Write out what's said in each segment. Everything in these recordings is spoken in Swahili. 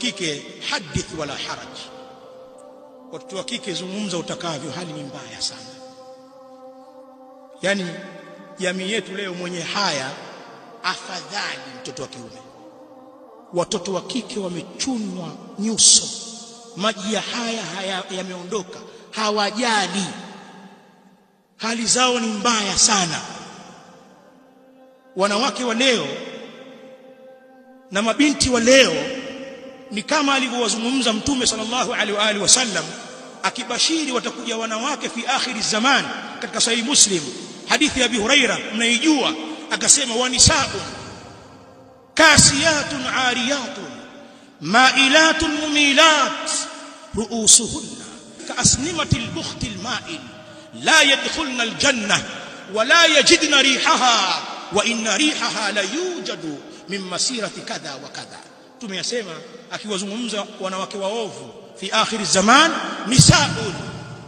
kike hadith wala haraj. Watoto wa kike zungumza utakavyo, hali ni mbaya sana. Yani jamii yetu leo mwenye haya afadhali mtoto wa kiume. Watoto wa kike wamechunwa nyuso, maji ya haya yameondoka, hawajali, hali zao ni mbaya sana. Wanawake wa leo na mabinti wa leo ni kama alivyowazungumza Mtume sallallahu alaihi wa alihi wasallam akibashiri watakuja wanawake fi akhiri zaman, katika sahih Muslim hadithi ya Abi Huraira mnaijua, akasema wanisaa'un kasiyatun ariyatun ma'ilatun mumilat ru'usuhunna ka'asnimatil bukhtil ma'il la yadkhulna aljanna wa la yajidna rihaha wa inna rihaha la yujadu min masirati kadha wa kadha. Tumeyasema akiwazungumza wanawake waovu fi akhir zaman, nisaun,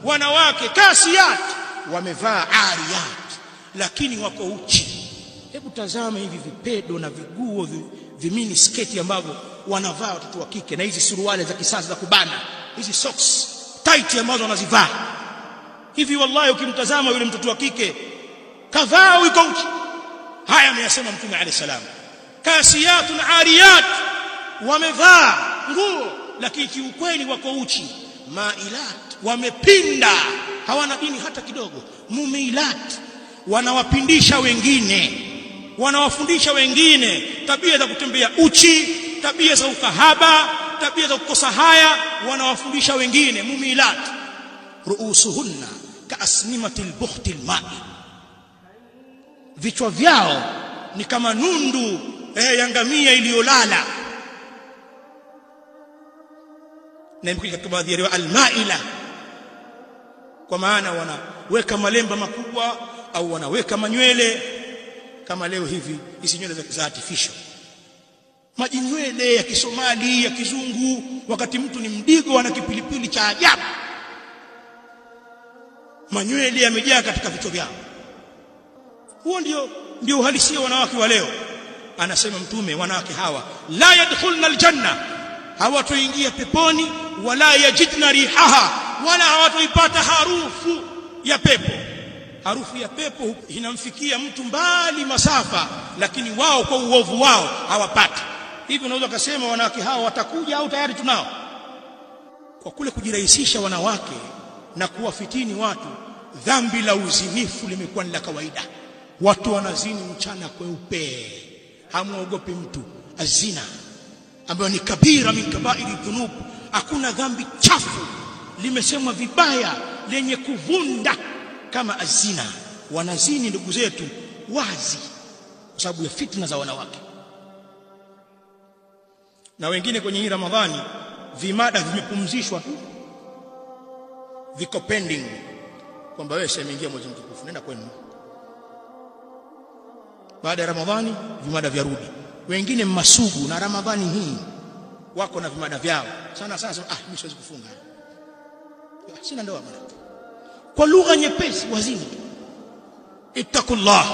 wanawake kasiyat, wamevaa ariyat lakini wako uchi. Hebu tazama hivi vipedo na viguo vimini sketi ambavyo wanavaa watoto wa kike, na hizi suruali za kisasa za kubana, hizi socks tight ambazo wanazivaa hivi. Wallahi ukimtazama yule mtoto wa kike kavaa uko uchi. Haya ameyasema Mtume alayhi salam, kasiyatun ariyat, wamevaa nguo lakini kiukweli wako uchi. Mailat, wamepinda, hawana dini hata kidogo. Mumilat, wanawapindisha wengine, wanawafundisha wengine tabia za kutembea uchi, tabia za ukahaba, tabia za kukosa haya, wanawafundisha wengine. Mumilat ruusuhunna kaasnimatil bukhtil ma'i, vichwa vyao ni kama nundu ya ngamia iliyolala. Na imekuja katika baadhi ya riwaya al-maila, kwa maana wanaweka malemba makubwa au wanaweka manywele kama leo hivi, hizi nywele za artificial, majinywele ya Kisomali ya kizungu, wakati mtu ni mdigo ana kipilipili cha ajabu, manywele yamejaa katika vichwa vyao. Huo ndio uhalisia wanawake wa leo. Anasema Mtume, wanawake hawa la yadkhulna aljanna, hawatoingia peponi, wala yajidna rihaha, wala hawatoipata harufu ya pepo. Harufu ya pepo inamfikia mtu mbali masafa, lakini wao kwa uovu wao hawapati. Hivi unaweza kusema wanawake hawa watakuja au tayari tunao? Kwa kule kujirahisisha wanawake na kuwafitini watu, dhambi la uzinifu limekuwa ni la kawaida. Watu wanazini mchana kweupe, hamuogopi mtu. Azina ambayo ni kabira min kabairi dhunub, hakuna dhambi chafu limesemwa vibaya lenye kuvunda kama azina. Wanazini ndugu zetu wazi kwa sababu ya fitna za wanawake. Na wengine kwenye hii Ramadhani vimada vimepumzishwa tu, viko pending, kwamba wewe umeingia mwezi mtukufu, nenda kwenu. Baada ya Ramadhani vimada vyarudi. Wengine masugu na Ramadhani hii wako na vimada vyao sana sana. Mimi siwezi kufunga, sina ndoa bwana. Kwa lugha nyepesi wazini. Ittaqullah,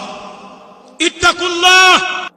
ittaqullah.